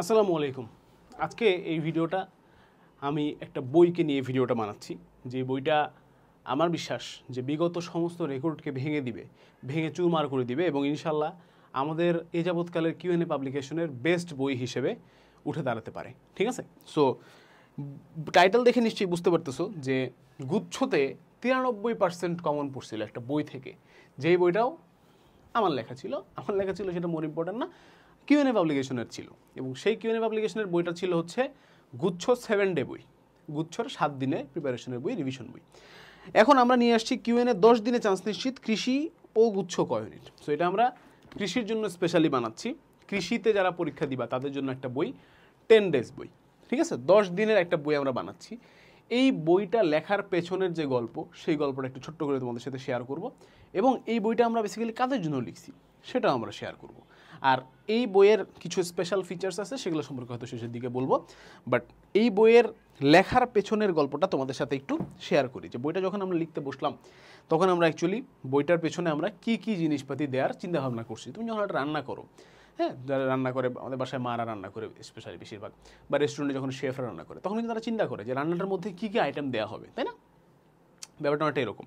আসসালামু আলাইকুম। আজকে এই ভিডিওটা আমি একটা বইকে নিয়ে ভিডিওটা বানাচ্ছি, যে বইটা আমার বিশ্বাস যে বিগত সমস্ত রেকর্ডকে ভেঙে দিবে, ভেঙে চুরমার করে দিবে এবং ইনশাল্লাহ আমাদের এ যাবৎকালের কিউএনএ পাবলিকেশনের বেস্ট বই হিসেবে উঠে দাঁড়াতে পারে। ঠিক আছে? সো টাইটেল দেখে নিশ্চয়ই বুঝতে পারতেছো যে গুচ্ছতে 93% কমন পড়ছিল একটা বই থেকে, যেই বইটাও আমার লেখা ছিল সেটা মোর ইম্পর্টেন্ট না, কিউএনএ পাবলিকেশনের ছিল। এবং সেই কিউএনএ পাবলিকেশনের বইটা ছিল হচ্ছে গুচ্ছ 7 ডে বই, গুচ্ছর 7 দিনে প্রিপারেশনের বই, রিভিশন বই। এখন আমরা নিয়ে আসছি কিউএনএ 10 দিনে চান্স নিশ্চিত কৃষি ও গুচ্ছ ক ইউনিট। সো এটা আমরা কৃষির জন্য স্পেশালি বানাচ্ছি, কৃষিতে যারা পরীক্ষা দিবা তাদের জন্য একটা বই, 10 ডেজ বই। ঠিক আছে, 10 দিনের একটা বই আমরা বানাচ্ছি। এই বইটা লেখার পেছনের যে গল্প, সেই গল্পটা একটু ছোট্ট করে তোমাদের সাথে শেয়ার করব এবং এই বইটা আমরা বেসিক্যালি কাদের জন্য লিখছি সেটাও আমরা শেয়ার করব। আর এই বইয়ের কিছু স্পেশাল ফিচার্স আছে, সেগুলো সম্পর্কে হয়তো শেষের দিকে বলবো। বাট এই বইয়ের লেখার পেছনের গল্পটা তোমাদের সাথে একটু শেয়ার করি, যে বইটা যখন আমরা লিখতে বসলাম তখন আমরা অ্যাকচুয়ালি বইটার পেছনে আমরা কী কী জিনিসপাতি দেওয়ার চিন্তাভাবনা করছি। তুমি যখন একটা রান্না করো, হ্যাঁ, যারা রান্না করে, আমাদের বাসায় মারা রান্না করে স্পেশালি বেশিরভাগ, বা রেস্টুরেন্টে যখন শেফরা রান্না করে, তখন কিন্তু তারা চিন্তা করে যে রান্নাটার মধ্যে কী কী আইটেম দেওয়া হবে, তাই না? ব্যাপারটা অনেকটা এরকম।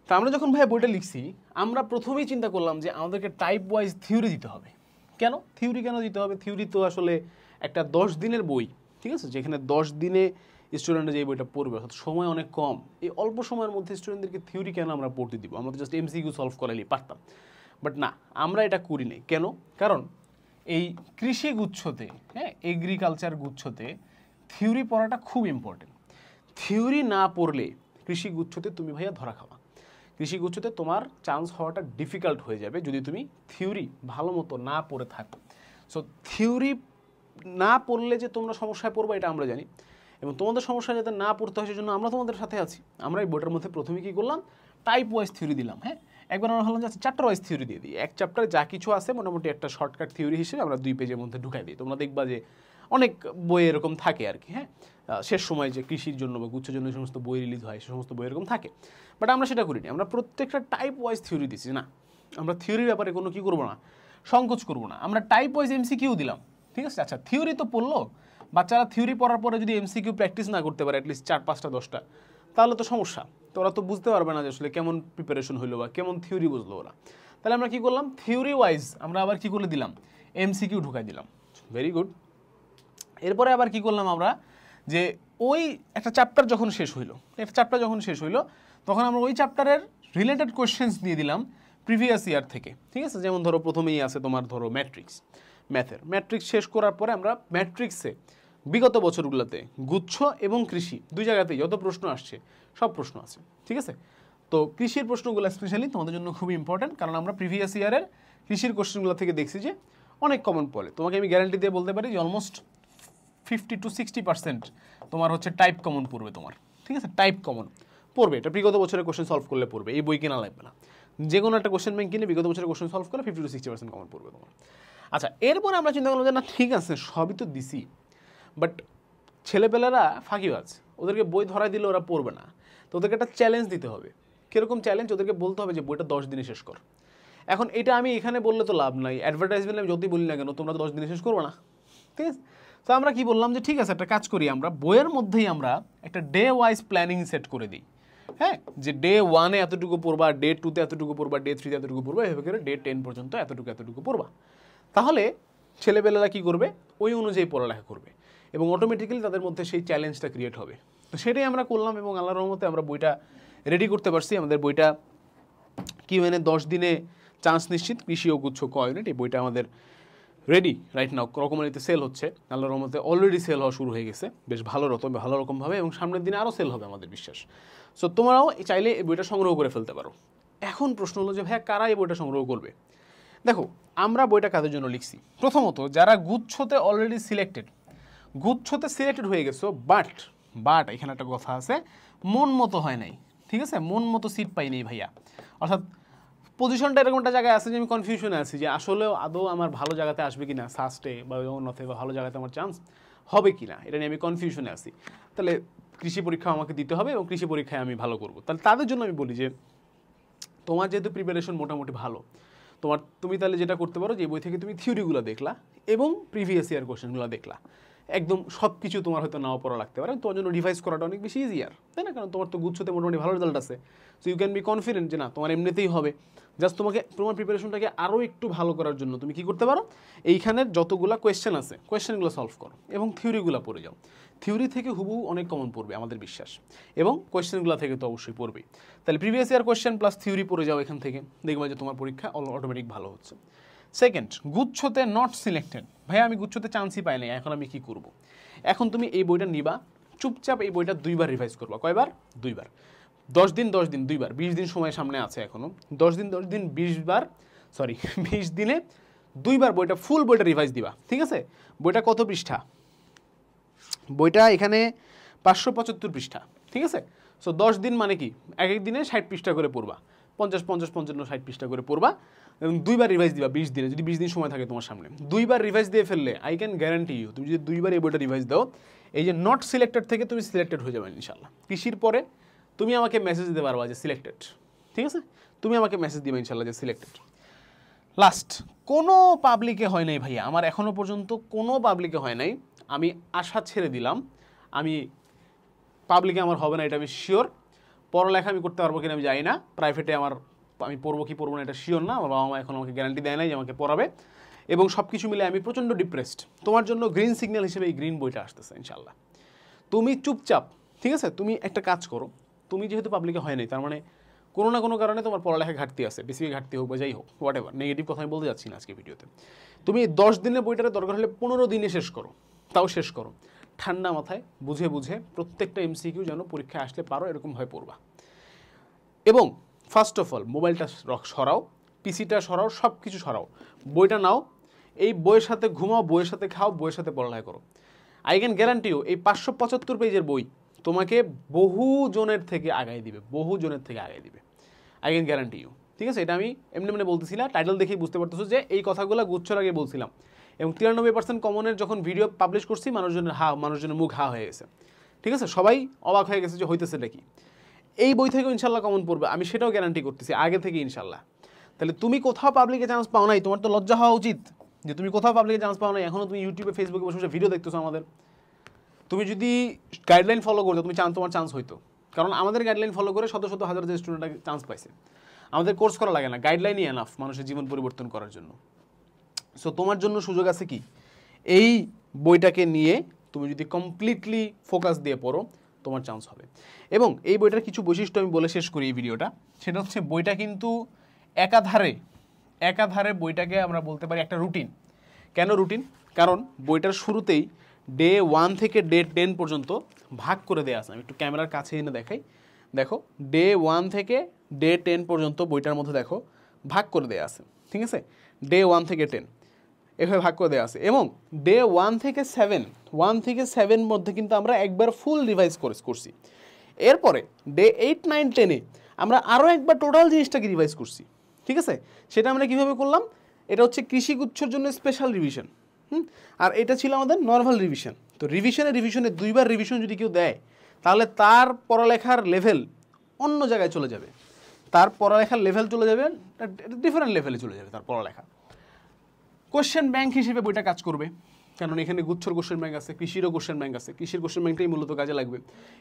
তা আমরা যখন ভাই বইটা লিখছি, আমরা প্রথমেই চিন্তা করলাম যে আমাদেরকে টাইপ ওয়াইজ থিওরি দিতে হবে। কেন থিওরি দিতে হবে? থিওরি তো আসলে একটা 10 দিনের বই, ঠিক আছে, যেখানে 10 দিনে স্টুডেন্টরা যে বইটা পড়বে, অর্থাৎ সময় অনেক কম। এই অল্প সময়ের মধ্যে স্টুডেন্টদেরকে থিওরি কেন আমরা পড়তে দিব? আমরা তো জাস্ট এমসিকিউ সলভ করাইলেই পারতাম। বাট না, আমরা এটা করি নাই। কেন? কারণ এই কৃষি গুচ্ছতে, হ্যাঁ, এগ্রিকালচার গুচ্ছতে থিওরি পড়াটা খুব ইম্পর্টেন্ট। থিওরি না পড়লে কৃষি গুচ্ছতে তুমি ভাইয়া ধরা খাওয়া। কৃষি গুচ্ছতে তোমার চান্স হওয়াটা ডিফিকাল্ট হয়ে যাবে যদি তুমি থিওরি ভালো মতো না পড়ে থাকো। সো থিওরি না পড়লে যে তোমরা সমস্যায় পড়বে এটা আমরা জানি, এবং তোমাদের সমস্যা যাতে না পড়তে হয় সেজন্য আমরা তোমাদের সাথে আছি। আমরা এই বইটার মধ্যে প্রথমে কী করলাম, টাইপ ওয়াইজ থিওরি দিলাম। হ্যাঁ, একবার আমরা ভাবলাম যে চ্যাপ্টার ওয়াইজ থিওরি দিয়ে দিই। এক চ্যাপ্টারে যা কিছু আছে মোটামুটি একটা শর্টকাট থিওরি হিসেবে আমরা 2 পেজের মধ্যে ঢুকাই দিই। তোমরা দেখবা যে অনেক বই এরকম থাকে আর কি। হ্যাঁ, শেষ সময় যে কৃষির জন্য বা গুচ্ছের জন্য যে সমস্ত বই রিলিজ হয়, সে সমস্ত বই এরকম থাকে। বাট আমরা সেটা করিনি, আমরা প্রত্যেকটা টাইপ ওয়াইজ থিওরি দিচ্ছি। না, আমরা থিওরির ব্যাপারে কোনো কী করবো না, সংকোচ করবো না, আমরা টাইপ ওয়াইজ এমসিকিউ দিলাম। ঠিক আছে? আচ্ছা, থিওরি তো পড়লো, বাচ্চারা থিওরি পড়ার পরে যদি এমসিকিউ প্র্যাকটিস না করতে পারে অ্যাটলিস্ট 4, 5টা 10টা, তাহলে তো সমস্যা। তো ওরা তো বুঝতে পারবে না যে আসলে কেমন প্রিপারেশন হইলো বা কেমন থিওরি বুঝলো ওরা। তাহলে আমরা কী করলাম, থিওরি ওয়াইজ আমরা আবার কী করে দিলাম, এমসিকিউ ঢুকাই দিলাম। Very good. এরপরে আবার কী করলাম আমরা, যে ওই একটা চ্যাপ্টার যখন শেষ হইলো, তখন আমরা ওই চ্যাপ্টারের রিলেটেড কোয়েশ্চেন্স দিয়ে দিলাম প্রিভিয়াস ইয়ার থেকে। ঠিক আছে? যেমন ধরো প্রথমেই আছে তোমার ধরো ম্যাট্রিক্স শেষ করার পরে আমরা ম্যাট্রিক্সে বিগত বছরগুলোতে গুচ্ছ এবং কৃষি 2 জায়গাতেই যত প্রশ্ন আসছে সব প্রশ্ন আছে। ঠিক আছে? তো কৃষির প্রশ্নগুলো স্পেশালি তোমাদের জন্য খুবই ইম্পর্টেন্ট, কারণ আমরা প্রিভিয়াস ইয়ারের কৃষির কোশ্চেনগুলো থেকে দেখছি যে অনেক কমন পড়ে। তোমাকে আমি গ্যারান্টি দিয়ে বলতে পারি যে অলমোস্ট 50 to 60% তোমার হচ্ছে টাইপ কমন পড়বে তোমার। ঠিক আছে? টাইপ কমন পড়বে, এটা বিগত বছরের কোশ্চেন সলভ করলে পড়বে, এই বই কেনা লাগবে না। যে কোনো একটা কোশ্চেন ব্যাংক কিনে বিগত বছরের কোশ্চেন সলভ করে 50 to 60% কমন পড়বে তোমার। আচ্ছা, এরপরে আমরা চিন্তা করলাম যে না ঠিক আছে, সবই তো দিছি, বাট ছেলেপেলেরা ফাঁকিবাজ, ওদেরকে বই ধরাই দিলে ওরা পড়বে না। তো ওদেরকে একটা চ্যালেঞ্জ দিতে হবে। কীরকম চ্যালেঞ্জ? ওদেরকে বলতে হবে যে বইটা 10 দিনে শেষ কর। এখন এটা আমি এখানে বললে তো লাভ নাই, অ্যাডভার্টাইজমেন্ট আমি যতই বলি না কেন, তোমরা তো 10 দিনে শেষ করবো না। ঠিক আছে? তো আমরা কি বললাম যে ঠিক আছে, একটা কাজ করি, আমরা বইয়ের মধ্যেই আমরা একটা ডে ওয়াইজ প্ল্যানিং সেট করে দিই। হ্যাঁ, যে ডে 1-এ এতটুকু পড়বা, ডে 2-তে এতটুকু পড়বা, ডে 3-তে এতটুকু পড়বা, এভাবে করে ডে 10 পর্যন্ত এতটুকু পড়বা। তাহলে ছেলেবেলারা কী করবে, ওই অনুযায়ী পড়ালেখা করবে এবং অটোমেটিক্যালি তাদের মধ্যে সেই চ্যালেঞ্জটা ক্রিয়েট হবে। তো সেটাই আমরা করলাম এবং আল্লাহর রহমতে আমরা বইটা রেডি করতে পারছি। আমাদের বইটা কিউএনএ 10 দিনে চান্স নিশ্চিত কৃষি ও গুচ্ছ ক ইউনিট, এই বইটা আমাদের রেডি রাইট নাও, রকমারিতে সেল হচ্ছে। আল্লাহর রহমতে অলরেডি সেল হওয়া শুরু হয়ে গেছে বেশ ভালো রকমভাবে, এবং সামনের দিনে আরও সেল হবে আমাদের বিশ্বাস। সো তোমরাও চাইলে এই বইটা সংগ্রহ করে ফেলতে পারো। এখন প্রশ্ন হলো যে ভাইয়া কারা এই বইটা সংগ্রহ করবে? দেখো, আমরা বইটা কাদের জন্য লিখছি? প্রথমত যারা গুচ্ছতে অলরেডি সিলেক্টেড হয়ে গেছো, বাট এখানে একটা কথা আছে, মন মতো হয় নাই। ঠিক আছে? মন মতো সিট পাই নেই ভাইয়া, অর্থাৎ পজিশনটা এরকম একটা জায়গায় আছে যে আমি কনফিউশনে আছি যে আসলেও আদৌ আমার ভালো জায়গাতে আসবে কি না, সাস্টে বা অন্যথে বা ভালো জায়গাতে আমার চান্স হবে কি না, এটা নিয়ে আমি কনফিউশনে আছি। তাহলে কৃষি পরীক্ষা আমাকে দিতে হবে এবং কৃষি পরীক্ষায় আমি ভালো করব। তাহলে তাদের জন্য আমি বলি যে তোমার যেহেতু প্রিপারেশন মোটামুটি ভালো, তুমি তাহলে যেটা করতে পারো যে বই থেকে তুমি থিওরিগুলো দেখলা এবং প্রিভিয়াস ইয়ার কোশ্চেনগুলো দেখলা, একদম সব কিছু তোমার হয়তো নাও পড়া লাগতে পারে, তোমার জন্য রিভাইজ করাটা অনেক বেশি ইজিয়ার, তাই না? কারণ তোমার তো গুচ্ছতে মোটামুটি ভালো রেজাল্ট আছে, so you can be confident যে না তোমার এমনিতেই হবে। জাস্ট তোমাকে তোমার প্রিপারেশনটাকে আরও একটু ভালো করার জন্য তুমি কি করতে পারো, এইখানের যতগুলো কোয়েশ্চেন আছে কোয়েশ্চেনগুলো সলভ করো এবং থিওরিগুলো পড়ে যাও। থিওরি থেকে হুবহু অনেক কমন পড়বে আমাদের বিশ্বাস, এবং কোয়েশ্চেনগুলো থেকে তো অবশ্যই পড়বেই। তাহলে previous year question plus theory পড়ে যাও এখান থেকে, দেখবা যে তোমার পরীক্ষা অটোমেটিক ভালো হচ্ছে। সেকেন্ড, গুচ্ছতে নট সিলেক্টেড, ভাই আমি গুচ্ছতে চান্সই পাই নাই, এখন আমি কি করব? এখন তুমি এই বইটা নিবা, চুপচাপ এই বইটা 2বার রিভাইজ করবা। কয়বার? 2বার। 10 দিন 2বার, 20 দিন সময় সামনে আছে এখনও, 10 দিন 20 দিনে 2বার বইটা ফুল বইটা রিভাইজ দিবা, ঠিক আছে? বইটা কত পৃষ্ঠা? বইটা এখানে 575 পৃষ্ঠা, ঠিক আছে? সো 10 দিন মানে কি, এক এক দিনে 60 পৃষ্ঠা করে পড়বা, 50 50 55 60 পৃষ্ঠা করে পড়বা এবং 2বার রিভাইজ দিবা 20 দিনে, যদি 20 দিন সময় থাকে তোমার সামনে। 2বার রিভাইজ দিয়ে ফেললে আই ক্যান গ্যারান্টি ইউ, তুমি যদি 2বার এই বইটা রিভাইজ দাও, এই যে নট সিলেক্টেড থেকে তুমি সিলেক্টেড হয়ে যাবে ইনশাল্লাহ। কৃষির পরে তুমি আমাকে মেসেজ দিতে পারবা যে সিলেক্টেড, ঠিক আছে? তুমি আমাকে মেসেজ দিবে ইনশাল্লাহ যে সিলেক্টেড। লাস্ট, কোনো পাবলিকে হয় নাই ভাইয়া, আমার এখনও পর্যন্ত কোনো পাবলিকে হয় নাই, আমি আশা ছেড়ে দিলাম, আমি পাবলিকে আমার হবে না এটা আমি শিওর। পড়ালেখা আমি করতে পারবো কিনা আমি জানি না, প্রাইভেটে আমি পড়বো কি পড়বো না এটা শিওর না, আমার বাবা মা এখন আমাকে গ্যারান্টি দেয় নাই যে আমাকে পড়াবে, এবং সব কিছু মিলে আমি প্রচণ্ড ডিপ্রেসড। তোমার জন্য গ্রিন সিগন্যাল হিসেবে এই গ্রিন বইটা আসতেছে ইনশাল্লাহ। তুমি চুপচাপ, ঠিক আছে, তুমি একটা কাজ করো, তুমি যেহেতু পাবলিকে হয় নাই তার মানে কোনো না কোনো কারণে তোমার পড়ালেখা ঘাটতি আছে, বেশি ঘাটতি হোক বা যাই হোক, হোয়াট এভার, নেগেটিভ কথা আমি বলতে যাচ্ছি না আজকে ভিডিওতে। তুমি 10 দিনের বইটারে দরকার হলে 15 দিনে শেষ করো, তাও শেষ করো, ঠান্ডা মাথায় বুঝে বুঝে প্রত্যেকটা এমসিকিউ যেন পরীক্ষায় আসলে পারো এরকমভাবে পড়বা। এবং ফার্স্ট অফ অল মোবাইলটা সরাও, পিসিটা সরাও, সব কিছু সরাও, বইটা নাও, এই বইয়ের সাথে ঘুমাও, বইয়ের সাথে খাও, বইয়ের সাথে পড়ালেখা করো। আই ক্যান গ্যারান্টি ইউ এই 575 পেজের বই তোমাকে বহু জনের থেকে আগায় দিবে, বহু জনের থেকে আগায় দিবে, আই ক্যান গ্যারান্টি ইউ, ঠিক আছে? এটা আমি এমনি বলতেছি না, টাইটেল দেখেই বুঝতে পারতেছো যে এই কথাগুলো গুচ্ছর আগে বলছিলাম, এবং 93% কমনের যখন ভিডিও পাবলিশ করছি মানুষজনের মুখ হা হয়ে গেছে, ঠিক আছে? সবাই অবাক হয়ে গেছে যে হইতেছেটা কি। এই বই থেকেও ইনশাল্লাহ কমন পড়বে, আমি সেটাও গ্যারান্টি করতেছি আগে থেকে ইনশাল্লাহ। তাহলে তুমি কোথাও পাবলিকে চান্স পাও নাই, তোমার তো লজ্জা হওয়া উচিত যে তুমি কোথাও পাবলিকে চান্স পাও নাই, এখনও তুমি ইউটিউবে ফেসবুকে বসে বসে ভিডিও দেখতেছো আমাদের। তুমি যদি গাইডলাইন ফলো করতো তুমি তোমার চান্স হইতো, কারণ আমাদের গাইডলাইন ফলো করে শত শত হাজার স্টুডেন্ট চান্স পাইছে। আমাদের কোর্স করা লাগে না, গাইডলাইনই এনাফ মানুষের জীবন পরিবর্তন করার জন্য। সো তোমার জন্য সুযোগ আছে কি, এই বইটাকে নিয়ে তুমি যদি কমপ্লিটলি ফোকাস দিয়ে পড়ো তোমার চান্স হবে। এবং এই বইটার কিছু বৈশিষ্ট্য আমি বলে শেষ করি এই ভিডিওটা, সেটা হচ্ছে বইটা কিন্তু একাধারে বইটাকে আমরা বলতে পারি একটা রুটিন। কেন রুটিন? কারণ বইটার শুরুতেই ডে 1 থেকে ডে 10 পর্যন্ত ভাগ করে দেওয়া আছে। আমি একটু ক্যামেরার কাছে এনে দেখাই, দেখো ডে 1 থেকে ডে 10 পর্যন্ত বইটার মধ্যে দেখো ভাগ করে দেওয়া আছে, ঠিক আছে? ডে 1 থেকে 10 এভাবে ভাগ করে দেওয়া আছে, এবং ডে 1 থেকে 7 মধ্যে কিন্তু আমরা একবার ফুল রিভাইজ করছি। এরপরে ডে 8 9 10-এ আমরা আরও একবার টোটাল জিনিসটাকে রিভাইজ করছি, ঠিক আছে? সেটা আমরা কীভাবে করলাম, এটা হচ্ছে কৃষিগুচ্ছর জন্য স্পেশাল রিভিশন, আর এটা ছিল আমাদের নর্মাল রিভিশন। তো রিভিশনে 2বার রিভিশন যদি কেউ দেয় তাহলে তার পড়ালেখার লেভেল অন্য জায়গায় চলে যাবে, তার পড়ালেখার লেভেল চলে যাবে, ডিফারেন্ট লেভেলে চলে যাবে তার পড়ালেখা। কোশ্চেন ব্যাংক হিসেবে বইটা কাজ করবে, কারণ এখানে গুচ্ছর কোশ্চেন ব্যাংক আছে, কৃষিরও কোশ্চেন ব্যাংক আছে, কৃষির কোশ্চেন ব্যাংকটাই মূলত কাজে লাগবে,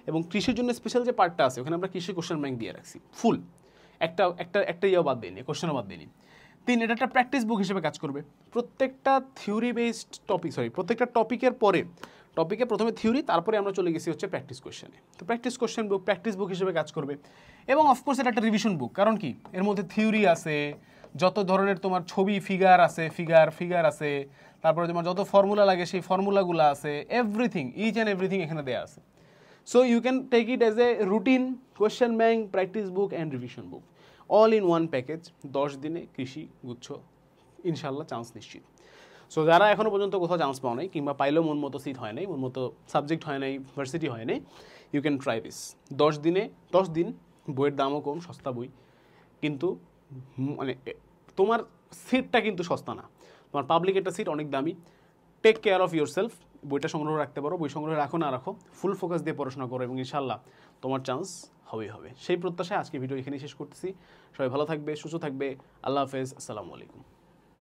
এবং কৃষির জন্য স্পেশাল যে পার্টটা আছে ওখানে আমরা কৃষি কোশ্চেন ব্যাংক দিয়ে রাখছি ফুল, একটা ইয়েও বাদ দিইনি, কোশ্চেনও বাদ দিইনি। 3, এটা একটা প্র্যাকটিস বুক হিসেবে কাজ করবে। প্রত্যেকটা প্রত্যেকটা টপিকের পরে টপিকে প্রথমে থিওরি, তারপরে আমরা চলে গেছি হচ্ছে প্র্যাকটিস কোশ্চেনে। তো প্র্যাকটিস বুক হিসেবে কাজ করবে, এবং অফকোর্স এটা একটা রিভিশন বুক, কারণ কি এর মধ্যে থিওরি আছে, যত ধরনের তোমার ছবি ফিগার আছে, ফিগার আছে, তারপরে তোমার যত ফর্মুলা লাগে সেই ফর্মুলাগুলো আছে, এভরিথিং, ইচ অ্যান্ড এভরিথিং এখানে দেওয়া আছে। So you can take it as a routine, question bank, practice book and revision book, all in one package. 10 দিনে কৃষি গুচ্ছ ইনশাল্লাহ চান্স নিশ্চিত। সো যারা এখনও পর্যন্ত কোথাও চান্স পাও নাই, কিংবা পাইলেও মন মতো সিট হয় নাই, মন মতো সাবজেক্ট হয় নাই, ভার্সিটি হয় নাই, ইউ ক্যান ট্রাই দিস। 10 দিন, বইয়ের দামও কম, সস্তা বই, কিন্তু মানে তোমার সিটটা কিন্তু সস্তা না, তোমার পাবলিক একটা সিট অনেক দামি। Take care of yourself, বইটা সংগ্রহ রাখতে পারো, বই সংগ্রহ রাখো না রাখো, ফুল ফোকাস দিয়ে পড়াশোনা করো এবং ইনশাল্লাহ তোমার চান্স হবেই হবে। সেই প্রত্যাশায় আজকে ভিডিও এখানেই শেষ করতেছি। সবাই ভালো থাকবে, সুস্থ থাকবে। আল্লাহ হাফেজ, আসসালামু আলাইকুম।